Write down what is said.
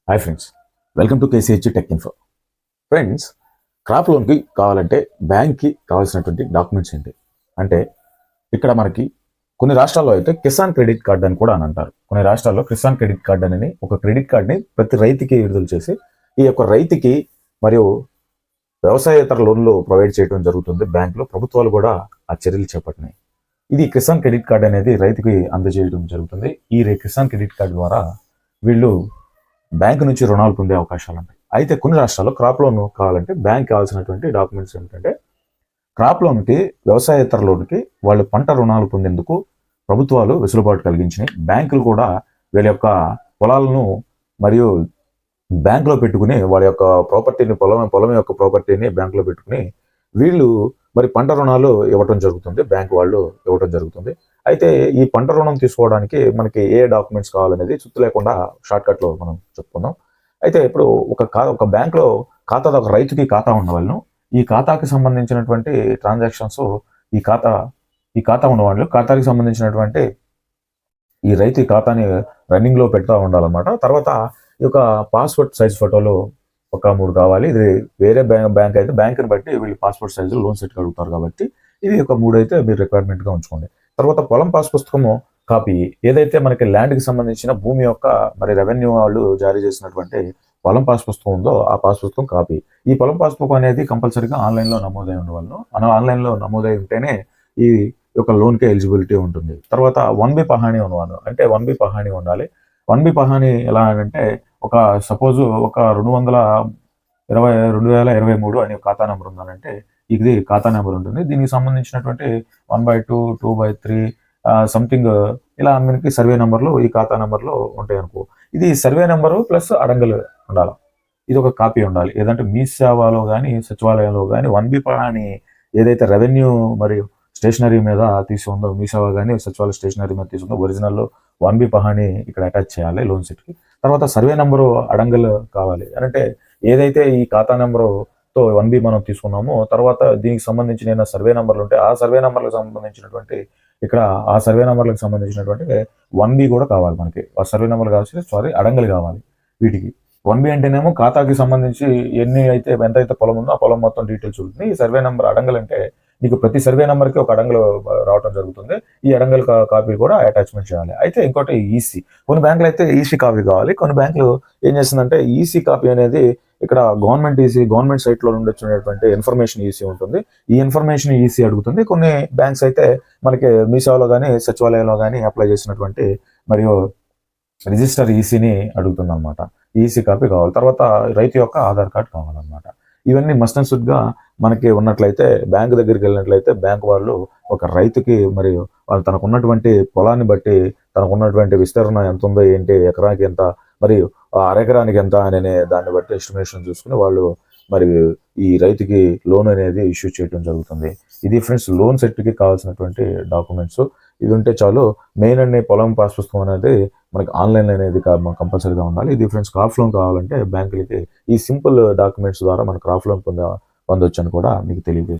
Hi friends, welcome to KCH tech info. Friends, crop లోన్కి కావాలంటే బ్యాంక్కి కావాల్సినటువంటి డాక్యుమెంట్స్ ఏంటి అంటే, ఇక్కడ మనకి కొన్ని రాష్ట్రాల్లో అయితే కిసాన్ క్రెడిట్ కార్డ్ అని కూడా అని అంటారు. కొన్ని రాష్ట్రాల్లో కిసాన్ క్రెడిట్ కార్డ్ అని ఒక క్రెడిట్ కార్డ్ని ప్రతి రైతుకి విడుదల చేసి ఈ యొక్క రైతుకి మరియు వ్యవసాయేతర లోన్లు ప్రొవైడ్ చేయడం జరుగుతుంది. బ్యాంకులో ప్రభుత్వాలు కూడా ఆ చర్యలు చేపట్టినాయి. ఇది కిసాన్ క్రెడిట్ కార్డ్ అనేది రైతుకి అందజేయడం జరుగుతుంది. ఈ కిసాన్ క్రెడిట్ కార్డ్ ద్వారా వీళ్ళు బ్యాంకు నుంచి రుణాలు పొందే అవకాశాలు ఉంటాయి. అయితే కొన్ని రాష్ట్రాల్లో క్రాప్ లోన్ కావాలంటే బ్యాంక్ కావాల్సినటువంటి డాక్యుమెంట్స్ ఏమిటంటే, క్రాప్ లోన్కి వ్యవసాయేతర లోన్కి వాళ్ళు పంట రుణాలు పొందేందుకు ప్రభుత్వాలు వెసులుబాటు కలిగించినాయి. బ్యాంకులు కూడా వీళ్ళ యొక్క పొలాలను మరియు బ్యాంకులో పెట్టుకుని వాళ్ళ యొక్క ప్రాపర్టీని పొలం యొక్క ప్రాపర్టీని బ్యాంకులో పెట్టుకుని వీళ్ళు మరి పంట రుణాలు ఇవ్వటం జరుగుతుంది. బ్యాంకు వాళ్ళు ఇవ్వటం జరుగుతుంది. అయితే ఈ పంట రుణం తీసుకోవడానికి మనకి ఏ డాక్యుమెంట్స్ కావాలనేది చుట్టూ లేకుండా షార్ట్కట్లో మనం చెప్పుకుందాం. అయితే ఇప్పుడు ఒక బ్యాంక్లో ఖాతా, ఒక రైతుకి ఖాతా ఉన్నవాళ్ళు, ఈ ఖాతాకి సంబంధించినటువంటి ట్రాన్సాక్షన్స్ ఈ ఖాతా ఉన్నవాళ్ళు ఖాతాకి సంబంధించినటువంటి ఈ రైతు ఖాతాని రన్నింగ్లో పెడతా ఉండాలన్నమాట. తర్వాత ఈ యొక్క పాస్పోర్ట్ సైజ్ ఫోటోలు ఒక 3 కావాలి. ఇది వేరే బ్యాంక్ అయితే బ్యాంకుని బట్టి వీళ్ళు పాస్పోర్ట్ సైజు లోన్ సెట్ అడుగుతారు కాబట్టి ఇది ఒక 3 అయితే మీరు రిక్వైర్మెంట్గా ఉంచుకోండి. తర్వాత పొలం పాస్ పుస్తకము కాపీ, ఏదైతే మనకి ల్యాండ్కి సంబంధించిన భూమి యొక్క మరి రెవెన్యూ వాళ్ళు జారీ చేసినటువంటి పొలం పాస్ పుస్తకం ఉందో ఆ పాస్ పుస్తకం కాపీ. ఈ పొలం పాస్ పుస్తకం అనేది కంపల్సరీగా ఆన్లైన్లో నమోదై ఉండేవాళ్ళు. మనం ఆన్లైన్లో నమోదై ఉంటేనే ఈ యొక్క లోన్కి ఎలిజిబిలిటీ ఉంటుంది. తర్వాత 1B పహాణీ ఉన్నవాళ్ళు, అంటే 1B పహాణీ ఉండాలి. 1B పహాణీ ఎలా అంటే, సపోజ్ ఒక 2023 అనే ఖాతా నెంబర్ ఉందనంటే ఇది ఖాతా నెంబర్ ఉంటుంది. దీనికి సంబంధించినటువంటి 1/2, 2/3 సంథింగ్ ఇలా మనకి సర్వే నెంబర్లు ఈ ఖాతా నెంబర్లో ఉంటాయి అనుకో. ఇది సర్వే నెంబరు ప్లస్ అడంగలు ఉండాలి. ఇది ఒక కాపీ ఉండాలి. ఏదంటే మీ సేవలో కానీ సచివాలయంలో కానీ 1B పహాణీ ఏదైతే రెవెన్యూ మరియు స్టేషనరీ మీద తీసుకుందో, మీ సేవ కానీ సచివాలయ స్టేషనరీ మీద తీసుకుందో ఒరిజినల్ 1B పహాణీ ఇక్కడ అటాచ్ చేయాలి లోన్ సెట్కి. తర్వాత సర్వే నెంబరు అడంగలు కావాలి. అంటే ఏదైతే ఈ ఖాతా నెంబరుతో 1B మనం తీసుకున్నామో తర్వాత దీనికి సంబంధించిన సర్వే నెంబర్లు ఉంటే ఆ సర్వే నెంబర్లకు సంబంధించినటువంటి ఇక్కడ ఆ సర్వే నెంబర్లకు సంబంధించినటువంటి 1B కూడా కావాలి మనకి. ఆ సర్వే నెంబర్లు కావాలి, అడంగలు కావాలి. వీటికి 1B అంటేనేమో ఖాతాకి సంబంధించి ఎంతైతే పొలం ఉందో ఆ పొలం మొత్తం డీటెయిల్స్ ఉంటుంది. ఈ సర్వే నెంబర్ అడంగలు అంటే నీకు ప్రతి సర్వే నెంబర్కి ఒక అడంగలు రావడం జరుగుతుంది. ఈ అడంగల్ కాపీ కూడా అటాచ్మెంట్ చేయాలి. అయితే ఇంకోటి ఈసీ, కొన్ని బ్యాంకులు అయితే ఈసీ కాపీ కావాలి. కొన్ని బ్యాంకులు ఏం చేస్తుందంటే ఈసీ కాపీ అనేది ఇక్కడ గవర్నమెంట్ సైట్లో నుండి వచ్చినటువంటి ఇన్ఫర్మేషన్ ఈసీ ఉంటుంది. ఈ ఇన్ఫర్మేషన్ ఈసీ అడుగుతుంది. కొన్ని బ్యాంక్స్ అయితే మనకి మీ సేవలో కానీ సచివాలయంలో కానీ అప్లై చేసినటువంటి మరియు రిజిస్టర్ ఈసీని అడుగుతుంది అనమాట. ఈసీ కాపీ కావాలి. తర్వాత రైతు యొక్క ఆధార్ కార్డు కావాలన్నమాట. ఇవన్నీ మస్ట్ అండ్ షుడ్గా మనకి ఉన్నట్లయితే బ్యాంకు దగ్గరికి వెళ్ళినట్లయితే బ్యాంకు వాళ్ళు ఒక రైతుకి మరియు వాళ్ళు తనకున్నటువంటి పొలాన్ని బట్టి తనకున్నటువంటి విస్తరణ ఎంత ఉందో, ఏంటి, ఎకరానికి ఎంత, మరియు అరెకరానికి ఎంత అనే దాన్ని బట్టి ఎస్టిమేషన్ చూసుకుని వాళ్ళు మరి ఈ రైతుకి లోన్ అనేది ఇష్యూ చేయడం జరుగుతుంది. ఇది ఫ్రెండ్స్ లోన్ సెట్కి కావాల్సినటువంటి డాక్యుమెంట్స్. ఇది ఉంటే చాలు. మెయిన్ అనే పొలం పాస్ పుస్తకం అనేది మనకి ఆన్లైన్ అనేది కంపల్సరీగా ఉండాలి. ఇది ఫ్రెండ్స్ క్రాప్ లోన్ కావాలంటే బ్యాంకులకి ఈ సింపుల్ డాక్యుమెంట్స్ ద్వారా మన క్రాప్ లోన్ పొందొచ్చు అని కూడా మీకు తెలియజేస్తాను.